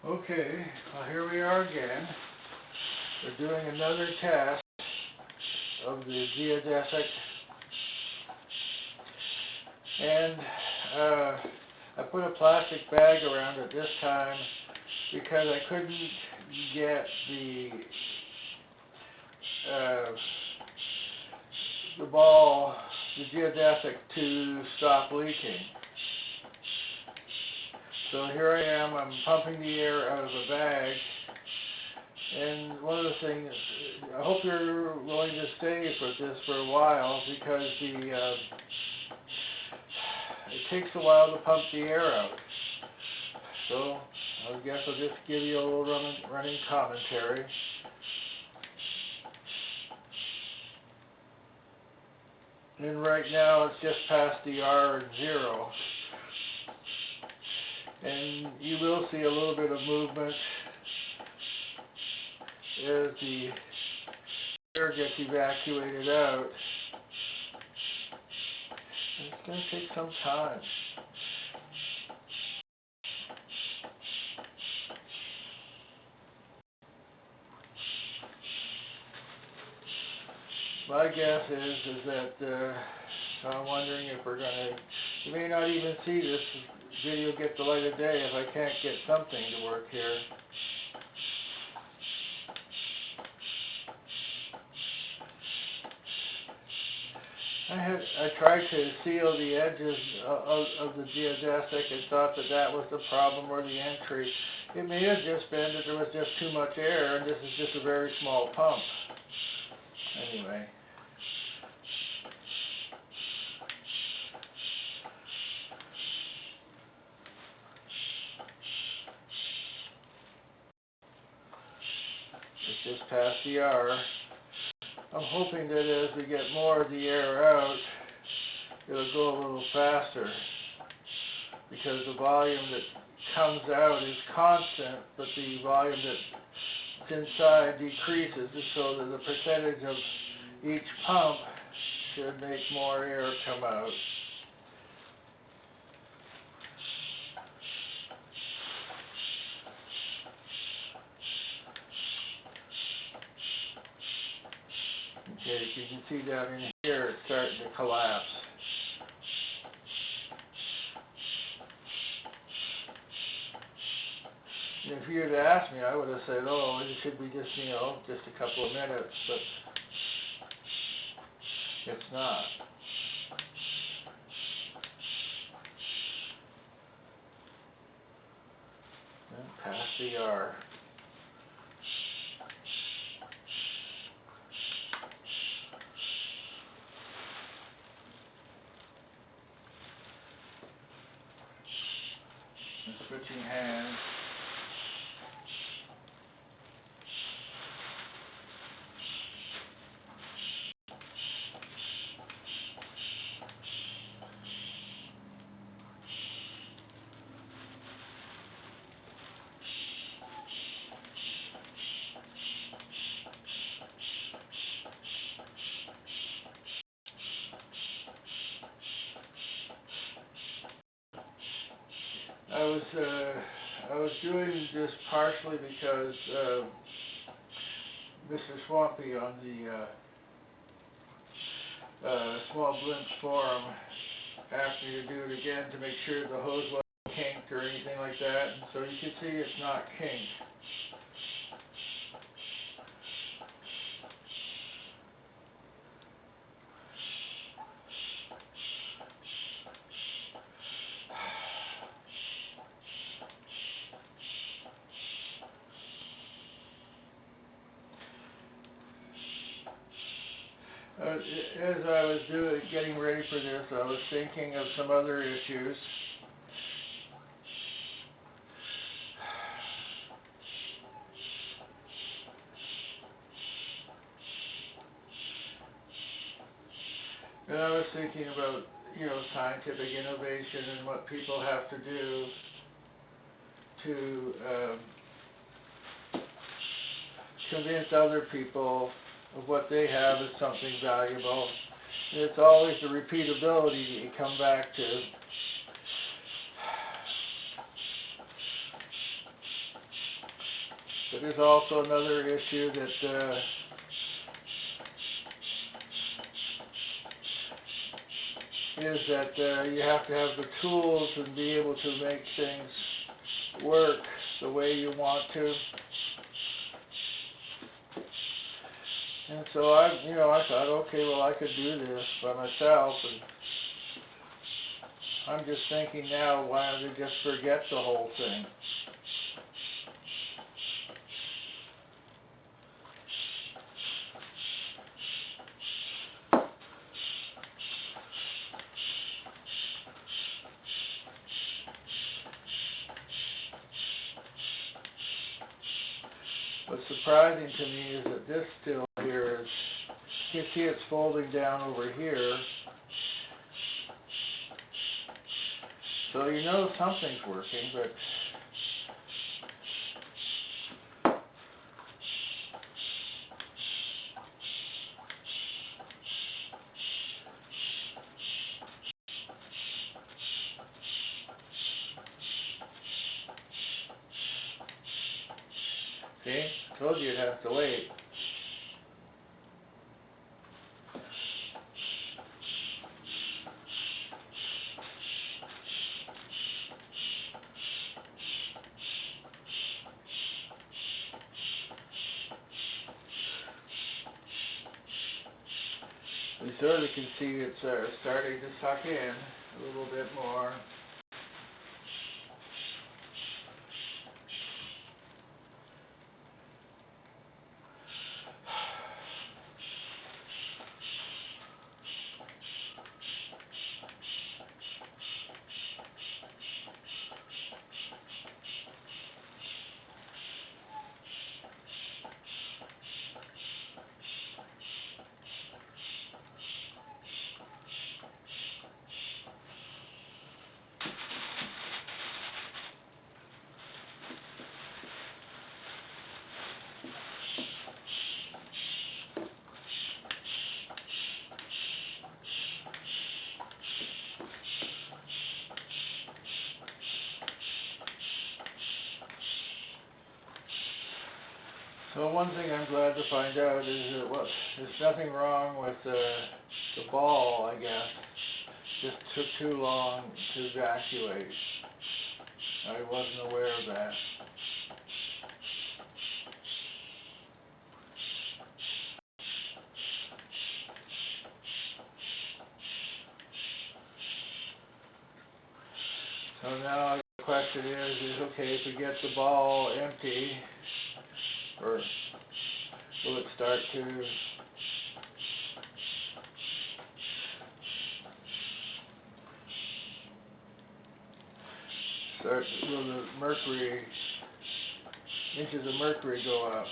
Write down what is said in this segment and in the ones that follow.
Okay, well here we are again. We're doing another test of the geodesic, and I put a plastic bag around it this time because I couldn't get the ball, the geodesic, to stop leaking. So here I am, I'm pumping the air out of the bag, and one of the things, I hope you're willing to stay with this for a while, because it takes a while to pump the air out. So I guess I'll just give you a little running commentary. And right now it's just past the R and 0. And you will see a little bit of movement as the air gets evacuated out. It's going to take some time. My guess is that I'm wondering if we're going to, you may not even see this video get the light of day if I can't get something to work here. I tried to seal the edges of the geodesic and thought that was the problem, or the entry. It may have just been that there was just too much air, and this is just a very small pump. Anyway. It's just past the R. I'm hoping that as we get more of the air out, it'll go a little faster, because the volume that comes out is constant, but the volume that's inside decreases, so that the percentage of each pump should make more air come out. Okay, as you can see down in here, it's starting to collapse. And if you had asked me, I would have said, oh, it should be just, just a couple of minutes, but it's not. And past the R. And switching hands. I was doing this partially because Mr. Swampy on the Small Blimps forum asked me to do it again to make sure the hose wasn't kinked or anything like that, and so you can see it's not kinked. As I was getting ready for this, I was thinking of some other issues. And I was thinking about, scientific innovation and what people have to do to convince other people of what they have as something valuable. And it's always the repeatability that you come back to. But there's also another issue that is that you have to have the tools and be able to make things work the way you want to. And so I thought, okay, well, I could do this by myself, and I'm just thinking now, why don't they just forget the whole thing? What's surprising to me is that this still here is, you can see it's folding down over here. So you know something's working, but see, I told you you'd have to wait. You sort of can see it's starting to suck in a little bit more. So one thing I'm glad to find out is that there's nothing wrong with the ball, I guess. Just took too long to evacuate. I wasn't aware of that. So now the question is okay, if we get the ball empty, or will it start to will the mercury, inches of mercury go up?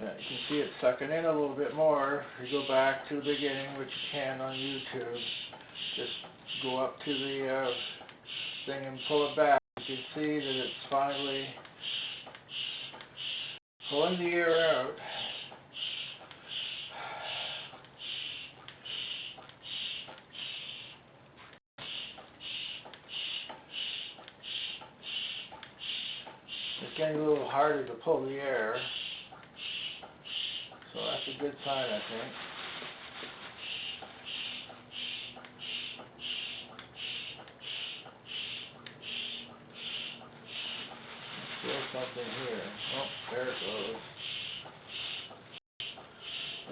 Yeah, you can see it sucking in a little bit more. If you go back to the beginning, which you can on YouTube, just go up to the thing and pull it back. You can see that it's finally pulling the air out. It's getting a little harder to pull the air, so that's a good sign, I think. Still something here. Oh, there it goes.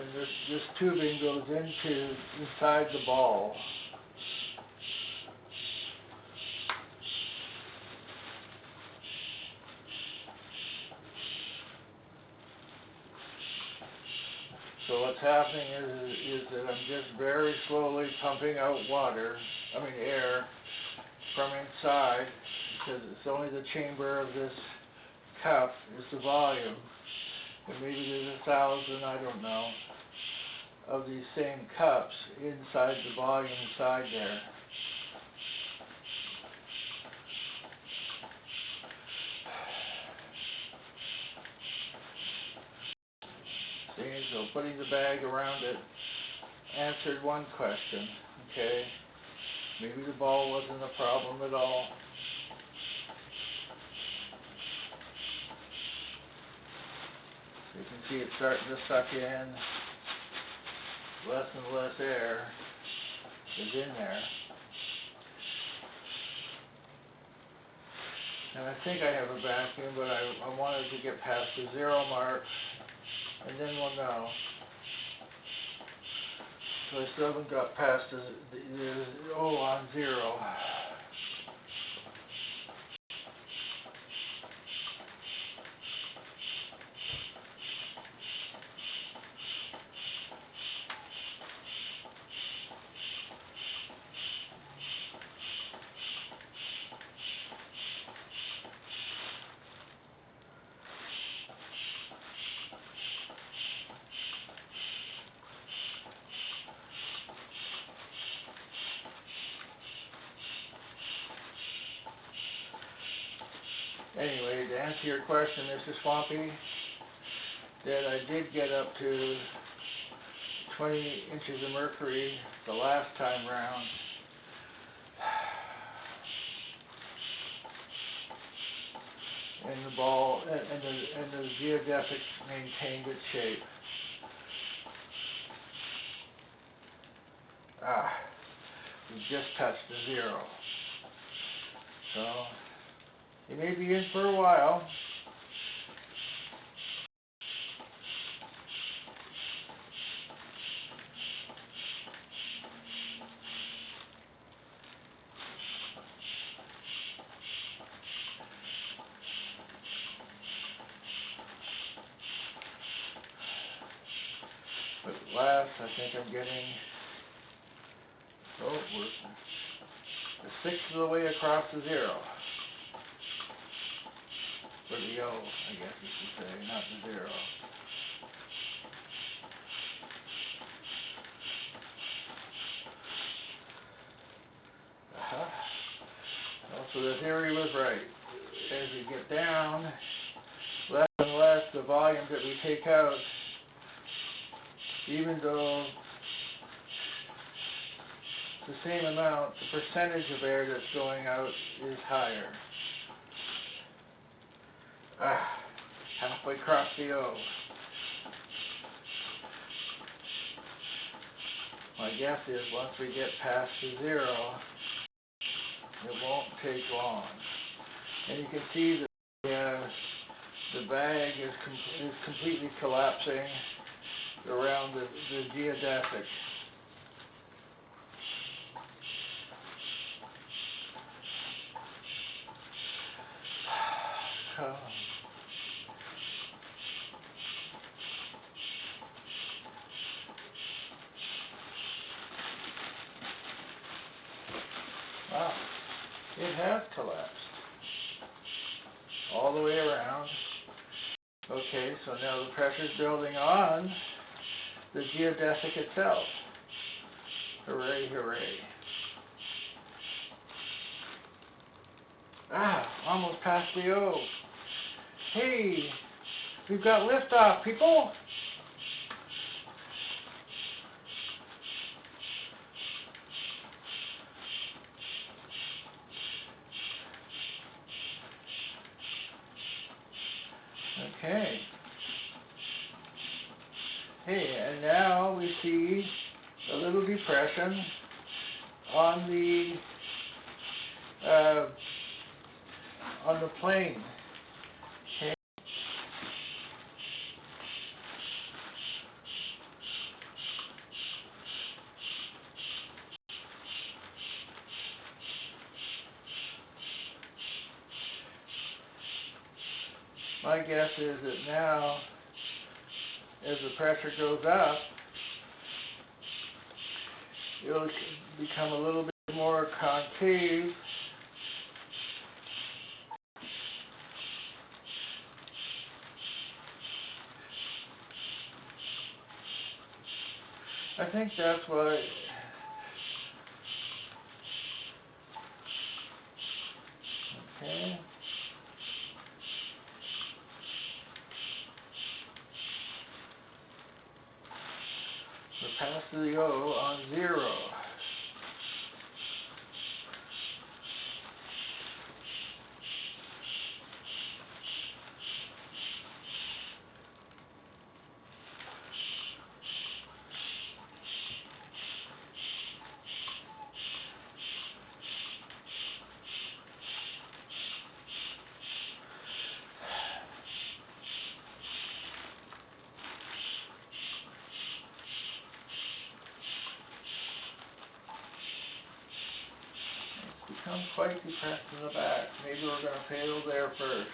And this tubing goes inside the ball. So what's happening is that I'm just very slowly pumping out air from inside, because it's only the chamber of this cup is the volume. And maybe there's 1,000, I don't know, of these same cups inside the volume inside there. See, so putting the bag around it, answered one question, okay? Maybe the ball wasn't a problem at all. You can see it starting to suck in. Less and less air is in there. And I think I have a vacuum, but I wanted to get past the 0 mark, and then we'll know. So I still haven't got past the O on 0. Anyway, to answer your question, Mr. Swampy, that I did get up to 20 inches of mercury the last time round. And the ball and the geodesic maintained its shape. We just touched the 0. So you may be in for a while. But at last, I think I'm getting, we're a 1/6 of the way across the 0. Or the O, I guess you should say, not the 0. So the theory was right. As we get down, less and less the volume that we take out, even though the same amount, the percentage of air that's going out is higher. Halfway across the O. My guess is once we get past the 0, it won't take long. And you can see that the bag is completely collapsing around the geodesic. Wow, it has collapsed all the way around. Okay, so now the pressure's building on the geodesic itself. Hooray, hooray. Almost past the O. Hey, we've got liftoff, people. Okay. Hey, and now we see a little depression on the plane. Okay. My guess is that now, as the pressure goes up, it'll become a little bit more concave. I think that's what okay. Opacity O on 0. Become quite depressed in the back. Maybe we're going to fail there first.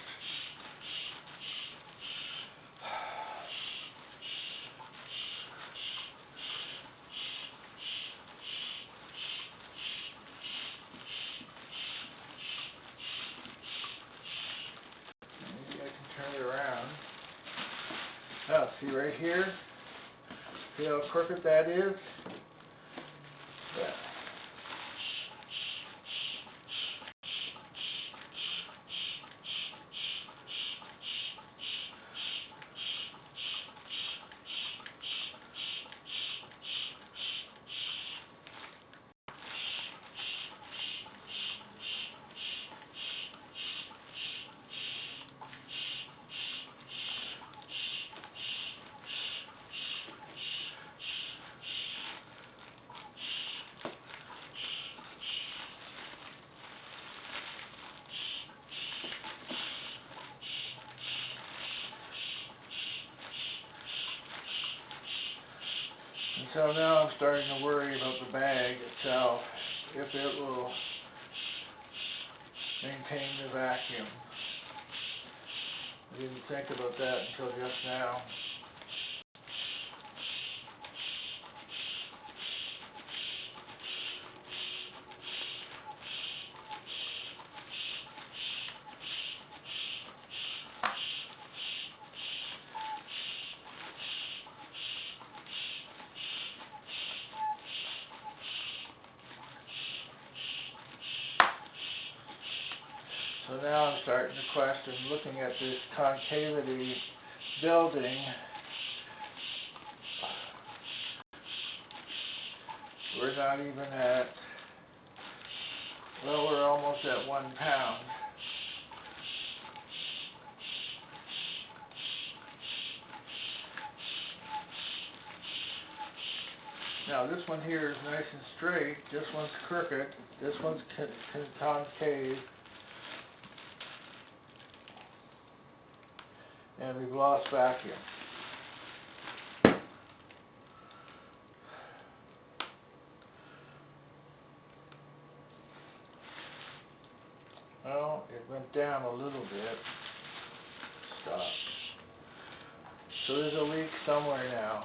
Maybe I can turn it around. Now, see right here? See how crooked that is? Yeah. And so now I'm starting to worry about the bag itself, if it will maintain the vacuum. I didn't think about that until just now. So now I'm starting to question, looking at this concavity building, we're not even at, well, we're almost at 1 pound. Now this one here is nice and straight, this one's crooked, this one's concave, and we've lost vacuum. Well, it went down a little bit. Stop. So there's a leak somewhere now,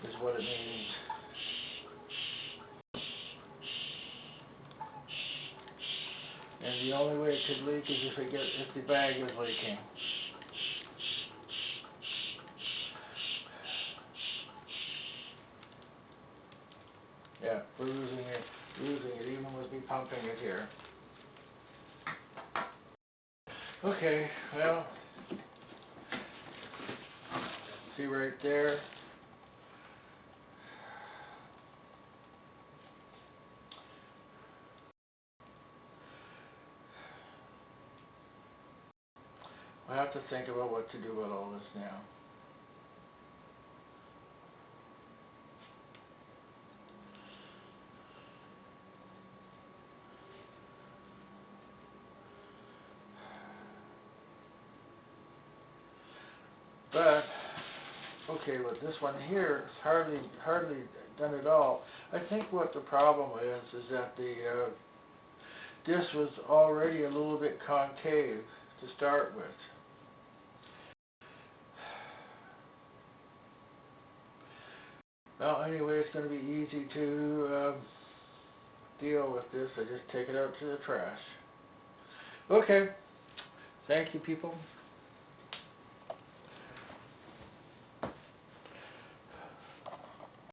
is what it means. And the only way it could leak is if the bag is leaking. Yeah, we're losing it, even with me pumping it here. Okay, well, see right there. I have to think about what to do with all this now. But, okay, with this one here, it's hardly done at all. I think what the problem is that the disc was already a little bit concave to start with. Well, anyway, it's going to be easy to deal with this. I just take it out to the trash. Okay. Thank you, people.